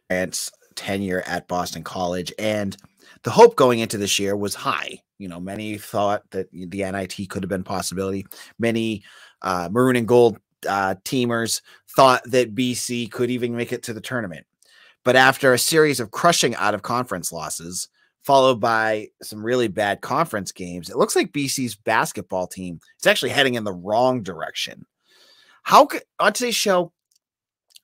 Grant's tenure at Boston College, and the hope going into this year was high. Many thought that the NIT could have been a possibility. Many maroon and gold teamers thought that BC could even make it to the tournament. But after a series of crushing out of conference losses, followed by some really bad conference games, it looks like BC's basketball team is actually heading in the wrong direction. On today's show,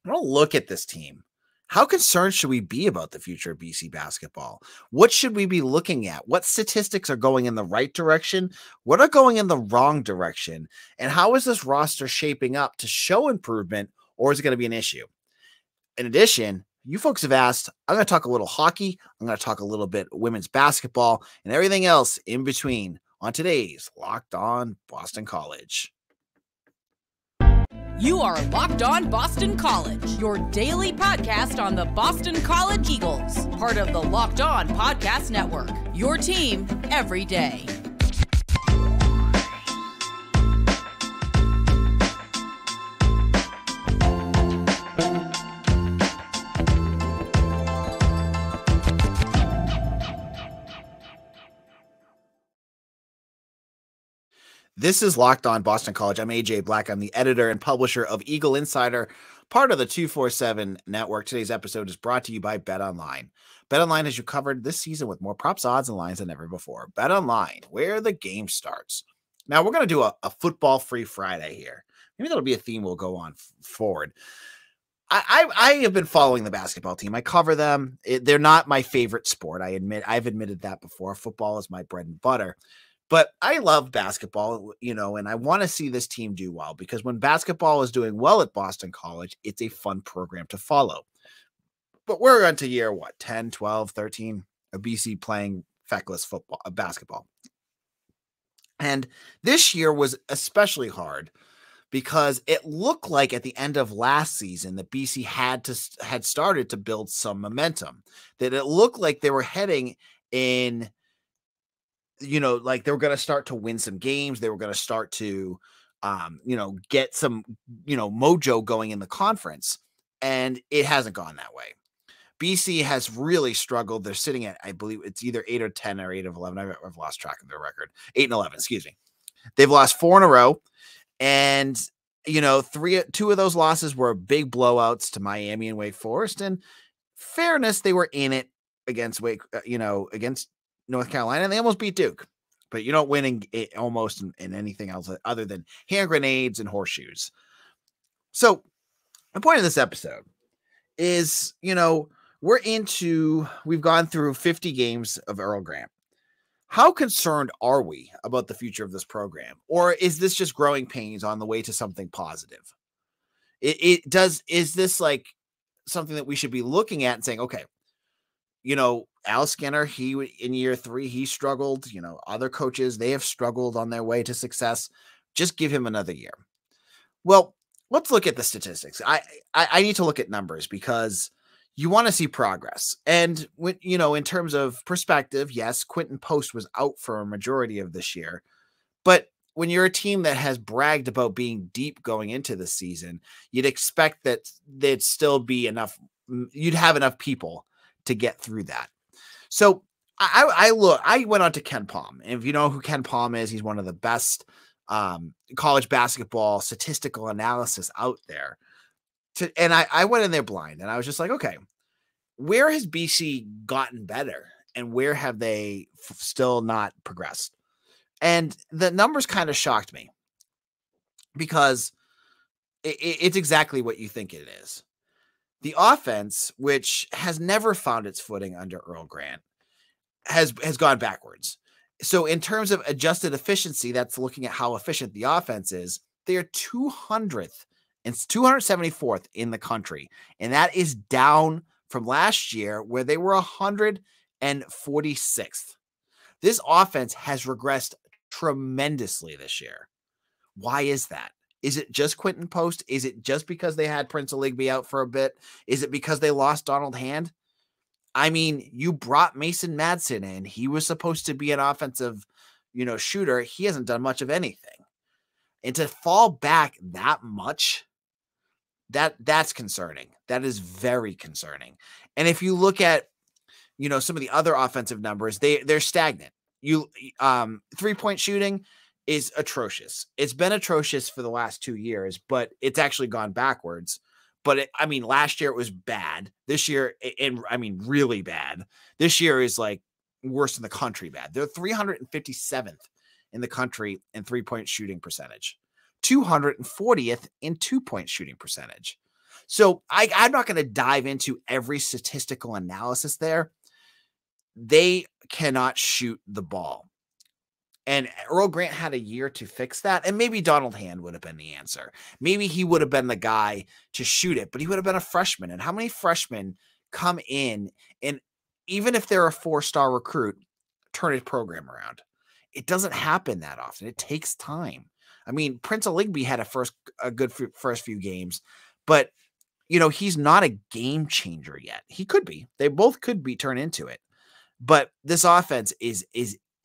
I want to look at this team. How concerned should we be about the future of BC basketball? What should we be looking at? What statistics are going in the right direction? What are going in the wrong direction? And how is this roster shaping up to show improvement, or is it going to be an issue? In addition, you folks have asked, I'm going to talk a little hockey. I'm going to talk a little bit women's basketball and everything else in between on today's Locked On Boston College. You are Locked On Boston College, your daily podcast on the Boston College Eagles, part of the Locked On Podcast Network, your team every day. This is Locked On Boston College. I'm AJ Black. I'm the editor and publisher of Eagle Insider, part of the 247 network. Today's episode is brought to you by BetOnline. BetOnline has you covered this season with more props, odds, and lines than ever before. BetOnline, where the game starts. Now, we're going to do a football-free Friday here. Maybe that'll be a theme we'll go on forward. I have been following the basketball team. I cover them. They're not my favorite sport. I've admitted that before. Football is my bread and butter. But I love basketball, and I want to see this team do well, because when basketball is doing well at Boston College, it's a fun program to follow. But we're on to year, 10, 12, 13 of BC playing feckless basketball. And this year was especially hard because it looked like at the end of last season that BC had started to build some momentum, that it looked like they were heading in – like they were going to start to win some games. They were going to start to, get some, mojo going in the conference. And it hasn't gone that way. BC has really struggled. They're sitting at, I believe it's either 8 or 10 or 8 of 11. I've lost track of their record. 8 and 11, excuse me. They've lost 4 in a row. And, 2 of those losses were big blowouts to Miami and Wake Forest. And fairness, they were in it against against North Carolina, and they almost beat Duke, but you don't win almost in anything else other than hand grenades and horseshoes. So the point of this episode is, we've gone through 50 games of Earl Grant. How concerned are we about the future of this program? Or is this just growing pains on the way to something positive? Is this like something that we should be looking at and saying, okay, Al Skinner, in year 3, he struggled. Other coaches, they have struggled on their way to success. Just give him another year. Well, let's look at the statistics. I need to look at numbers because you want to see progress. And when, in terms of perspective, yes, Quentin Post was out for a majority of this year. But when you're a team that has bragged about being deep going into the season, you'd expect that there'd still be enough. You'd have enough people to get through that. So I went on to Ken Palm. And if you know who Ken Palm is, he's one of the best college basketball statistical analysis out there. And I went in there blind, and I was just like, okay, where has BC gotten better and where have they still not progressed? And the numbers kind of shocked me because it's exactly what you think it is. The offense, which has never found its footing under Earl Grant, has gone backwards. So in terms of adjusted efficiency, that's looking at how efficient the offense is. They are 200th and 274th in the country. And that is down from last year where they were 146th. This offense has regressed tremendously this year. Why is that? Is it just Quentin Post? Is it just because they had Prince Aligbe out for a bit? Is it because they lost Donald Hand? I mean, you brought Mason Madsen in. He was supposed to be an offensive, shooter. He hasn't done much of anything. And to fall back that much, That's concerning. That is very concerning. And if you look at, some of the other offensive numbers, they're stagnant. 3-point shooting is atrocious. It's been atrocious for the last 2 years, but it's actually gone backwards. But last year it was bad. This year, really bad. This year is like worse in the country bad. They're 357th in the country in 3-point shooting percentage, 240th in 2-point shooting percentage. So I'm not going to dive into every statistical analysis there. They cannot shoot the ball. And Earl Grant had a year to fix that. And maybe Donald Hand would have been the answer. Maybe he would have been the guy to shoot it, but he would have been a freshman. And how many freshmen come in and, even if they're a 4-star recruit, turn his program around? It doesn't happen that often. It takes time. Prince Aligby had a good first few games, but he's not a game changer yet. He could be. They both could be turned into it. But this offense is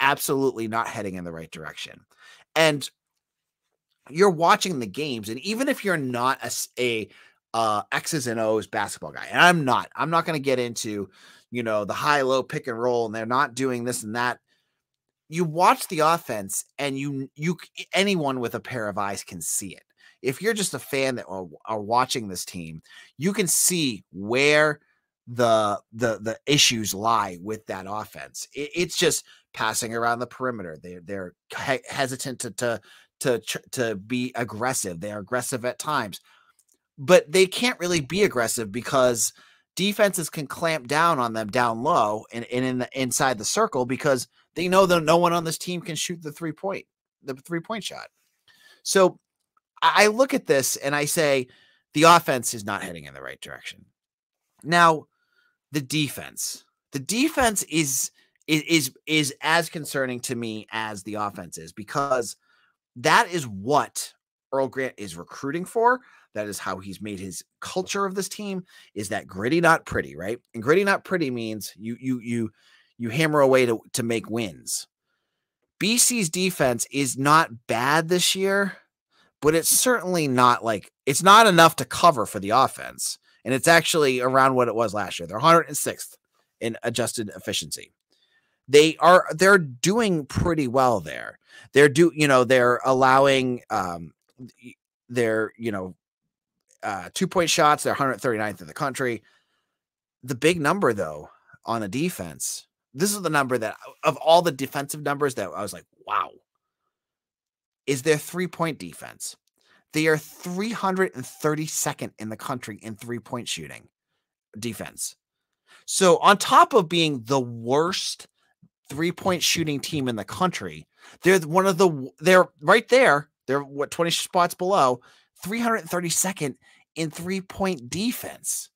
absolutely not heading in the right direction. And you're watching the games, and even if you're not a X's and O's basketball guy, and I'm not going to get into, the high-low pick and roll, and they're not doing this and that. You watch the offense, and anyone with a pair of eyes can see it. If you're just a fan that are watching this team, you can see where the issues lie with that offense. It's just passing around the perimeter. They're hesitant to be aggressive. They are aggressive at times, but they can't really be aggressive because defenses can clamp down on them down low and inside the circle, because they know that no one on this team can shoot the 3-point shot. So I look at this and I say the offense is not heading in the right direction. Now, the defense is as concerning to me as the offense is, because that is what Earl Grant is recruiting for. That is how he's made his culture of this team, is that gritty, not pretty, right? And gritty, not pretty means you hammer away to make wins. BC's defense is not bad this year, but it's certainly not it's not enough to cover for the offense. And it's actually around what it was last year. They're 106th in adjusted efficiency. They're doing pretty well there. They're allowing their 2-point shots. They're 139th in the country. The big number though on the defense, this is the number that of all the defensive numbers that I was like, wow, is their 3-point defense. They are 332nd in the country in 3-point shooting defense. So on top of being the worst 3-point shooting team in the country, they're right there. They're 20 spots below, 332nd in 3-point defense.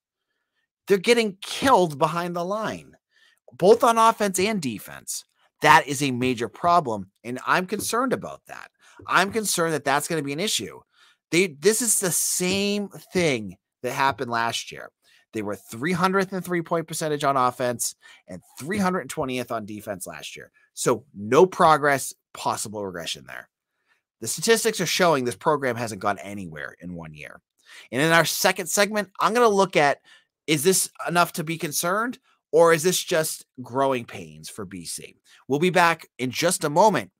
They're getting killed behind the line, both on offense and defense. That is a major problem, and I'm concerned about that. I'm concerned that that's going to be an issue. This is the same thing that happened last year. They were 300th in 3-point percentage on offense and 320th on defense last year. So no progress, possible regression there. The statistics are showing this program hasn't gone anywhere in 1 year. And in our second segment, I'm going to look at, is this enough to be concerned, or is this just growing pains for BC? We'll be back in just a moment.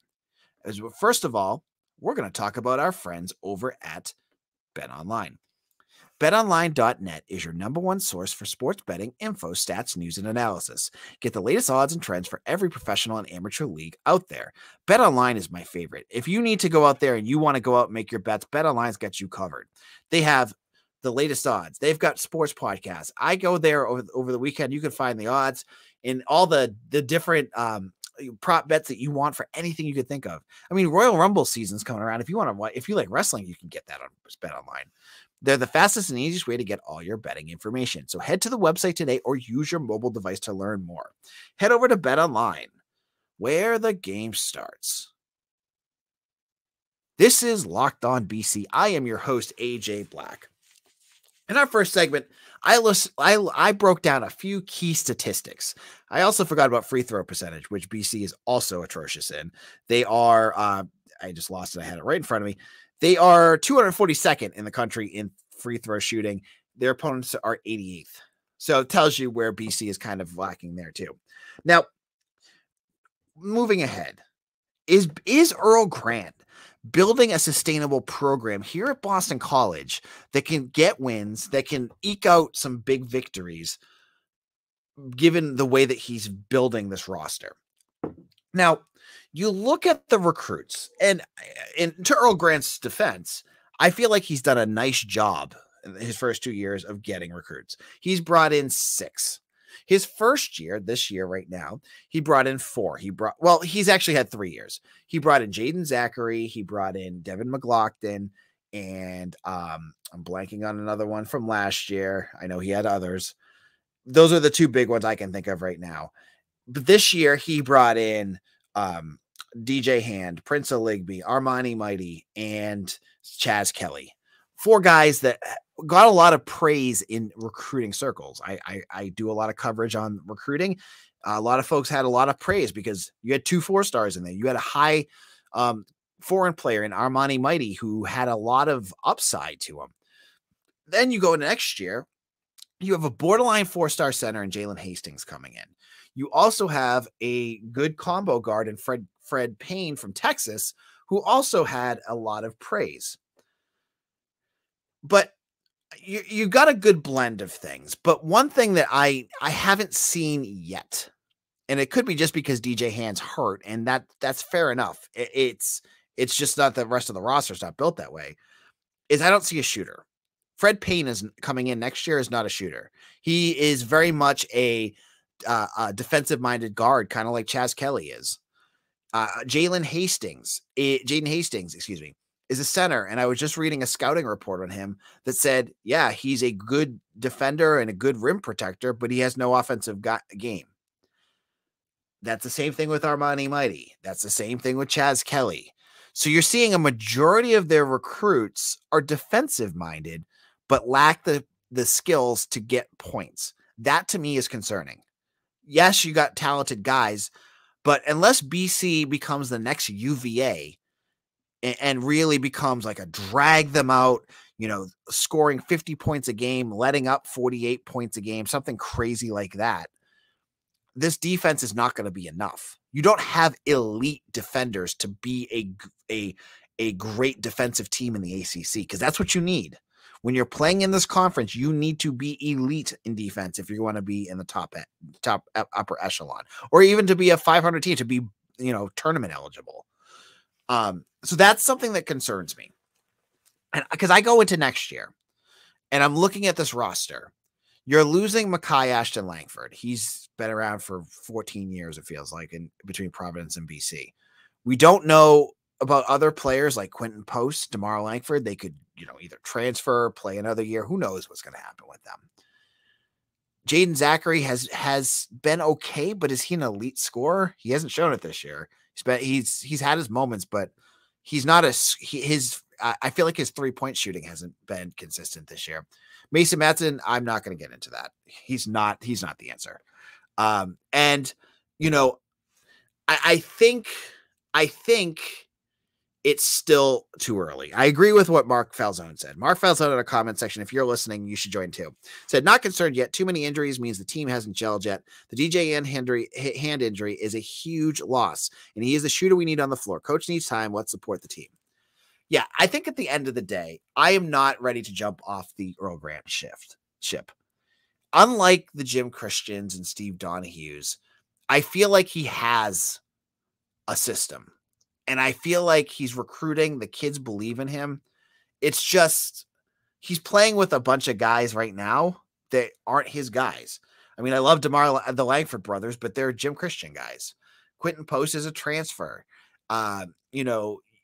First of all, we're going to talk about our friends over at BetOnline. BetOnline.net is your #1 source for sports betting info, stats, news, and analysis. Get the latest odds and trends for every professional and amateur league out there. BetOnline is my favorite. If you need to go out there and you want to go out and make your bets, BetOnline's got you covered. They have the latest odds. They've got sports podcasts. I go there over the weekend. You can find the odds in all the different prop bets that you want for anything you could think of. Royal Rumble season's coming around. If you like wrestling, you can get that on BetOnline. They're the fastest and easiest way to get all your betting information. So head to the website today or use your mobile device to learn more. Head over to BetOnline, where the game starts. This is Locked On BC. I am your host, AJ Black. In our first segment, I broke down a few key statistics. I also forgot about free throw percentage, which BC is also atrocious in. They are, I just lost it. I had it right in front of me. They are 242nd in the country in free throw shooting. Their opponents are 88th. So it tells you where BC is kind of lacking there too. Now, moving ahead, is Earl Grant building a sustainable program here at Boston College that can get wins, that can eke out some big victories, given the way that he's building this roster? Now, you look at the recruits, and to Earl Grant's defense, I feel like he's done a nice job in his first 2 years of getting recruits. He's brought in 6. His first year, this year right now, he brought in 4. He's actually had 3 years. He brought in Jaden Zachary, he brought in Devin McLaughlin, and I'm blanking on another one from last year. I know he had others. Those are the 2 big ones I can think of right now. But this year he brought in DJ Hand, Prince Oligby, Armani Mighty, and Chaz Kelly. 4 guys that got a lot of praise in recruiting circles. I do a lot of coverage on recruiting. A lot of folks had a lot of praise because you had 2 4-stars in there. You had a high foreign player in Armani Mighty who had a lot of upside to him. Then you go into next year, you have a borderline 4-star center in Jalen Hastings coming in. You also have a good combo guard in Fred Payne from Texas, who also had a lot of praise. But you got a good blend of things. But one thing that I haven't seen yet, and it could be just because DJ Hand's hurt, and that's fair enough. It's just not the rest of the roster's not built that way, is I don't see a shooter. Fred Payne is coming in next year is not a shooter. He is very much a defensive-minded guard, kind of like Chaz Kelly is. Jaden Hastings, is a center, and I was just reading a scouting report on him that said, yeah, he's a good defender and a good rim protector, but he has no offensive game. That's the same thing with Armani Mighty. That's the same thing with Chaz Kelly. So you're seeing a majority of their recruits are defensive-minded, but lack the skills to get points. That, to me, is concerning. Yes, you got talented guys, but unless BC becomes the next UVA and really becomes like a drag them out, scoring 50 points a game, letting up 48 points a game, something crazy like that, this defense is not going to be enough. You don't have elite defenders to be a great defensive team in the ACC, because that's what you need. When you're playing in this conference, you need to be elite in defense if you want to be in the top upper echelon, or even to be a 500 team, to be, tournament eligible. So that's something that concerns me. And because I go into next year and I'm looking at this roster, you're losing Mekhi Ashton Langford. He's been around for 14 years, it feels like, in between Providence and BC. We don't know about other players like Quentin Post, DeMar Langford. They could, either transfer, play another year. Who knows what's going to happen with them? Jaden Zachary has been okay, but is he an elite scorer? He hasn't shown it this year. He's had his moments, but he's not I feel like his 3-point shooting hasn't been consistent this year. Mason Matson, I'm not going to get into that. He's not the answer. I think it's still too early. I agree with what Mark Falzone said. Mark Falzone in a comment section, if you're listening, you should join too. Said, not concerned yet. Too many injuries means the team hasn't gelled yet. The DJ hand injury is a huge loss, and he is the shooter we need on the floor. Coach needs time. Let's support the team. Yeah, I think at the end of the day, I am not ready to jump off the Earl Grant ship. Unlike the Jim Christians and Steve Donahue's, I feel like he has a system. And I feel like he's recruiting. The kids believe in him. It's just he's playing with a bunch of guys right now that aren't his guys. I mean, I love the Langford brothers, but they're Jim Christian guys. Quentin Post is a transfer.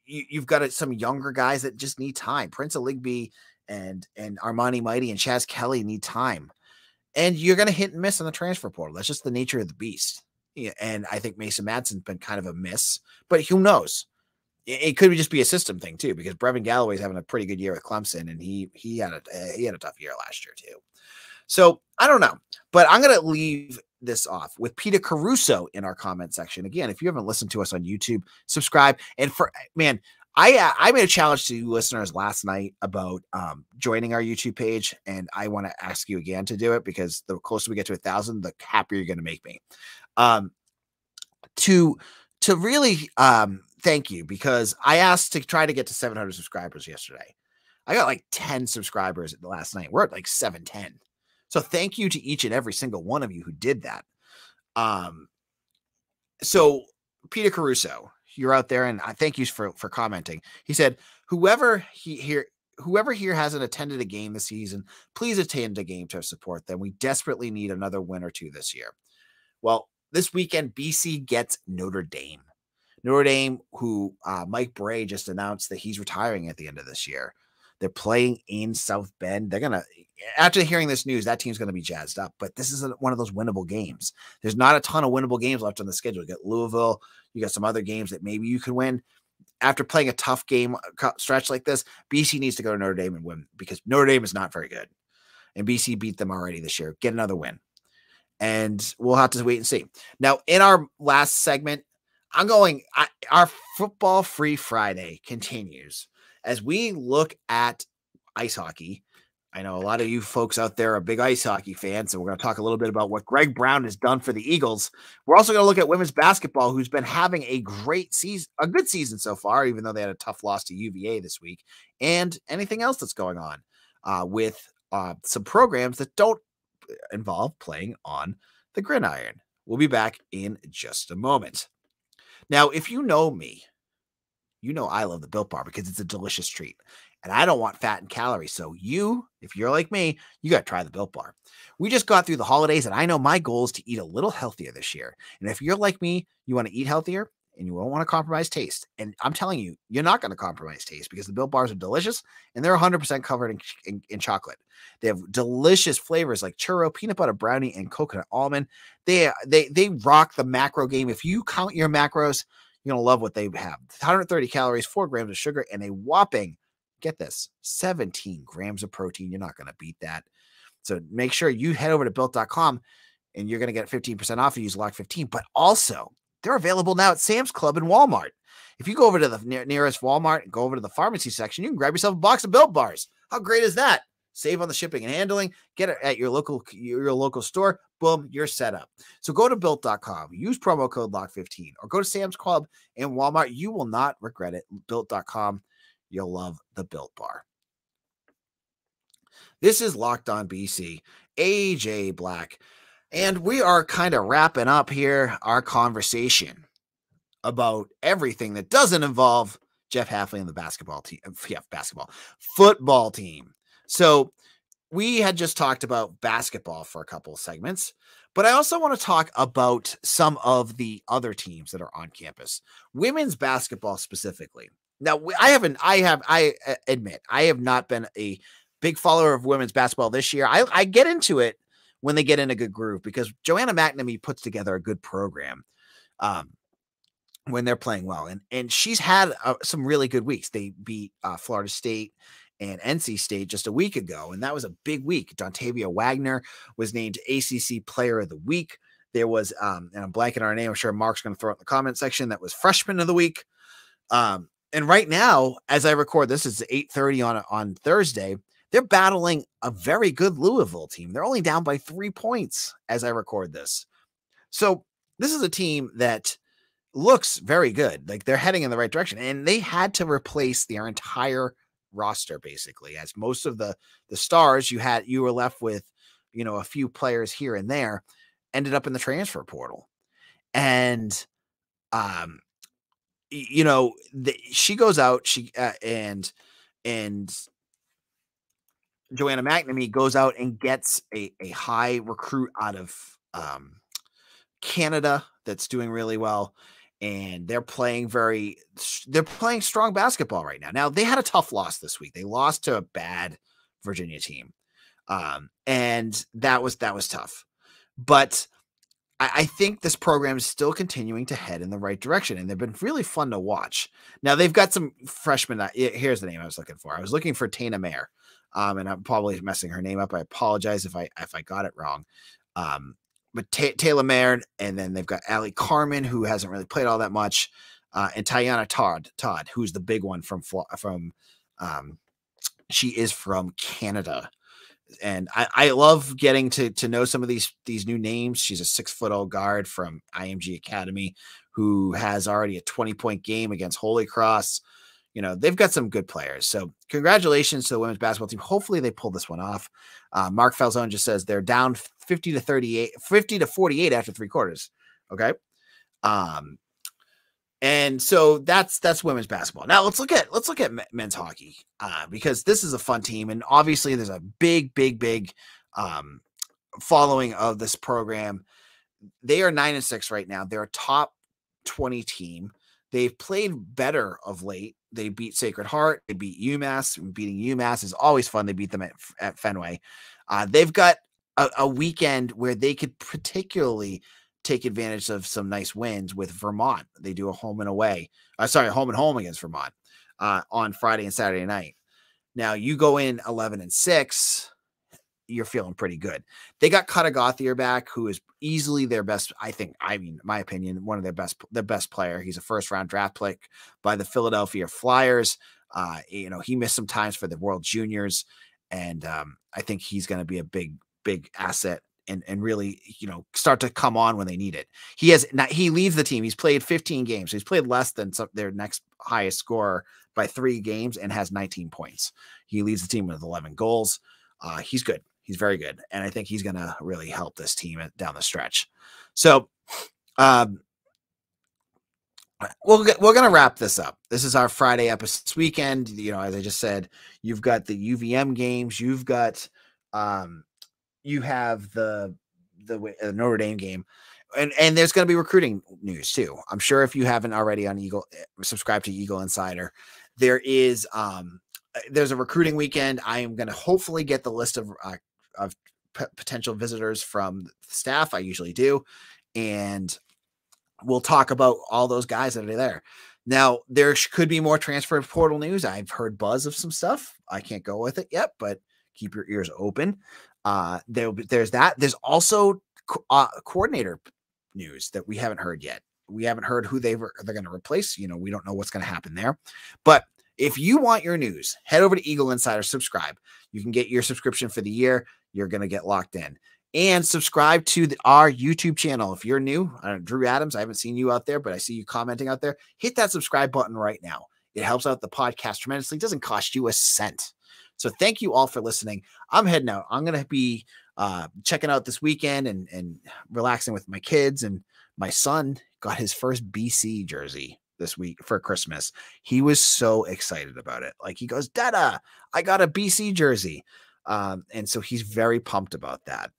You've got some younger guys that just need time. Prince Oligby and Armani Mighty and Chaz Kelly need time. And you're going to hit and miss on the transfer portal. That's just the nature of the beast. Yeah, and I think Mason Madson's been kind of a miss, but who knows? It could just be a system thing too, because Brevin Galloway's having a pretty good year with Clemson, and he had a tough year last year too. So I don't know, but I'm going to leave this off with Peter Caruso in our comment section. Again, if you haven't listened to us on YouTube, subscribe. And I made a challenge to listeners last night about joining our YouTube page, and I want to ask you again to do it because the closer we get to 1,000, the happier you're going to make me. To really thank you, because I asked to try to get to 700 subscribers yesterday. I got like 10 subscribers last night. We're at like 710. So thank you to each and every single one of you who did that. So Peter Caruso, you're out there, and I thank you for commenting. He said, whoever here hasn't attended a game this season, please attend a game to support them. We desperately need another win or two this year. Well, this weekend, BC gets Notre Dame. Notre Dame, who Mike Bray just announced that he's retiring at the end of this year. They're playing in South Bend. They're going to, after hearing this news, that team's going to be jazzed up. But this isn't one of those winnable games. There's not a ton of winnable games left on the schedule. You got Louisville. You got some other games that maybe you can win. After playing a tough game stretch like this, BC needs to go to Notre Dame and win, because Notre Dame is not very good. And BC beat them already this year. Get another win. And we'll have to wait and see. Now, in our last segment, our Football Free Friday continues as we look at ice hockey. I know a lot of you folks out there are big ice hockey fans, so we're going to talk a little bit about what Greg Brown has done for the Eagles. We're also going to look at women's basketball, who's been having a great season, a good season so far, even though they had a tough loss to UVA this week, and anything else that's going on with some programs that don't involve playing on the gridiron. We'll be back in just a moment. Now, if you know me, you know I love the Built Bar because it's a delicious treat. And I don't want fat and calories. So if you're like me, you got to try the Built Bar. We just got through the holidays, and I know my goal is to eat a little healthier this year. And if you're like me, you want to eat healthier and you won't want to compromise taste. And I'm telling you, you're not going to compromise taste, because the Built Bars are delicious and they're 100% covered in chocolate. They have delicious flavors like churro, peanut butter brownie, and coconut almond. They rock the macro game. If you count your macros, you're going to love what they have. 130 calories, 4 grams of sugar, and a whopping, get this, 17 grams of protein. You're not going to beat that. So make sure you head over to built.com and you're going to get 15% off if you use LOCK15. But also, they're available now at Sam's Club and Walmart. If you go over to the nearest Walmart and go over to the pharmacy section, you can grab yourself a box of Built Bars. How great is that? Save on the shipping and handling. Get it at your local store. Boom, you're set up. So go to built.com, use promo code LOCK15, or go to Sam's Club and Walmart. You will not regret it. Built.com. You'll love the Built Bar. This is Locked On BC, AJ Black, and we are kind of wrapping up here our conversation about everything that doesn't involve Jeff Hafley and the football team. So we had just talked about basketball for a couple of segments, but I also want to talk about some of the other teams that are on campus, women's basketball specifically. Now, I admit, I have not been a big follower of women's basketball this year. I get into it when they get in a good groove, because Joanna McNamee puts together a good program when they're playing well. And she's had some really good weeks. They beat Florida State and NC State just a week ago, and that was a big week. Dontavia Wagner was named ACC Player of the Week. There was, and I'm blanking on her name, I'm sure Mark's going to throw it in the comment section, that was Freshman of the Week. And right now, as I record this, it's 8:30 on Thursday. They're battling a very good Louisville team. They're only down by 3 points as I record this. So this is a team that looks very good. Like, they're heading in the right direction. And they had to replace their entire roster, basically, as most of the stars you were left with, a few players here and there, ended up in the transfer portal. And, she goes out, and Joanna McNamee goes out and gets a high recruit out of Canada that's doing really well. And they're playing strong basketball right now. Now, they had a tough loss this week. They lost to a bad Virginia team. And that was tough. But I think this program is still continuing to head in the right direction, and they've been really fun to watch. Now, they've got some freshmen. Here's the name I was looking for. I was looking for Tana Mayer, and I'm probably messing her name up. I apologize if I got it wrong. But Taylor Mayer, and then they've got Allie Carmen, who hasn't really played all that much. and Tiana Todd, who's the big one from she is from Canada. And I love getting to know some of these new names. She's a 6-foot guard from IMG Academy who has already a 20-point game against Holy Cross. You know, they've got some good players. So congratulations to the women's basketball team. Hopefully they pull this one off. Mark Falzone just says they're down 50 to 48 after 3 quarters. Okay. And so that's women's basketball. Now let's look at men's hockey, because this is a fun team. And obviously there's a big following of this program. They are 9-6 right now. They're a top 20 team. They've played better of late. They beat Sacred Heart. They beat UMass. Beating UMass is always fun. They beat them at Fenway. They've got a weekend where they could particularly take advantage of some nice wins with Vermont. They do a home and home against Vermont on Friday and Saturday night. Now you go in 11-6. You're feeling pretty good. They got Cuttagothier back, who is easily their best. In my opinion, one of their best player. He's a 1st-round draft pick by the Philadelphia Flyers. He missed some times for the World Juniors, and I think he's going to be a big asset and really, start to come on when they need it. He leads the team. He's played 15 games. He's played less than their next highest scorer by 3 games and has 19 points. He leads the team with 11 goals. He's good. He's very good. And I think he's going to really help this team down the stretch. So we're going to wrap this up. This is our Friday episode this weekend. As I just said, you've got the UVM games. You've got, you have the Notre Dame game, and there's going to be recruiting news too. I'm sure if you haven't already on subscribe to Eagle Insider, there's a recruiting weekend. I am going to hopefully get the list of potential visitors from the staff. I usually do. And we'll talk about all those guys that are there. Now, there could be more transfer portal news. I've heard buzz of some stuff. I can't go with it yet, but keep your ears open. There's that. There's also coordinator news that we haven't heard yet. We haven't heard who they're going to replace. We don't know what's going to happen there. But if you want your news, head over to Eagle Insider, subscribe. You can get your subscription for the year. You're going to get locked in. And subscribe to our YouTube channel. If you're new, Drew Adams, I haven't seen you out there, but I see you commenting out there. Hit that subscribe button right now. It helps out the podcast tremendously. It doesn't cost you a cent. So thank you all for listening. I'm heading out. I'm going to be checking out this weekend and relaxing with my kids. And my son got his first BC jersey this week for Christmas. He was so excited about it. Like, he goes, Dada, I got a BC jersey. And so he's very pumped about that.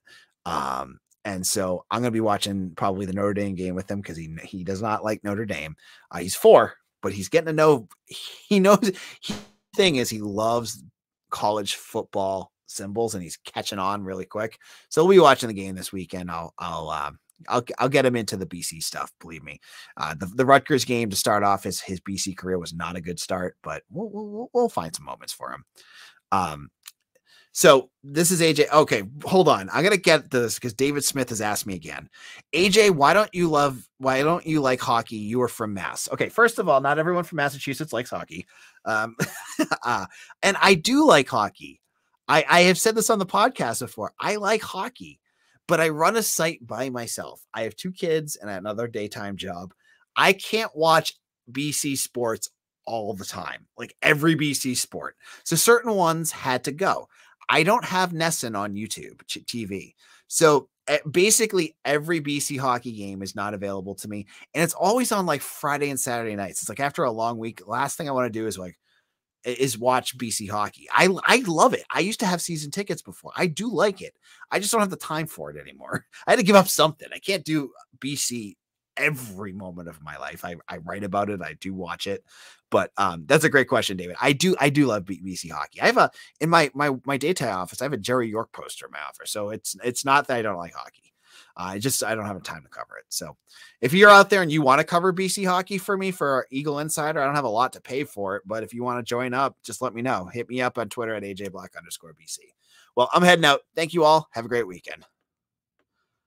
And so I'm going to be watching probably the Notre Dame game with him, because he does not like Notre Dame. He's 4, but he's getting to know, he knows, thing is he loves college football symbols, and he's catching on really quick. So we'll be watching the game this weekend. I'll get him into the BC stuff. Believe me. The Rutgers game to start off his BC career was not a good start, but we'll find some moments for him. So this is AJ. Okay, hold on. I'm going to get this because David Smith has asked me again. AJ, why don't you like hockey? You are from Mass. Okay, first of all, not everyone from Massachusetts likes hockey. And I do like hockey. I have said this on the podcast before. I like hockey, but I run a site by myself. I have 2 kids and another daytime job. I can't watch BC sports all the time, like every BC sport. So certain ones had to go. I don't have Nesson on YouTube TV. So basically every BC hockey game is not available to me. And it's always on like Friday and Saturday nights. It's like after a long week, last thing I want to do is watch BC hockey. I love it. I used to have season tickets before. I do like it. I just don't have the time for it anymore. I had to give up something. I can't do BC every moment of my life. I write about it. I do watch it, but that's a great question, David. I do love BC hockey. I have in my daytime office, I have a Jerry York poster in my office. So it's not that I don't like hockey. I don't have time to cover it. So if you're out there and you want to cover BC hockey for me for Eagle Insider, I don't have a lot to pay for it, but if you want to join up, just let me know. Hit me up on Twitter at AJ Black _BC. Well, I'm heading out. Thank you all. Have a great weekend.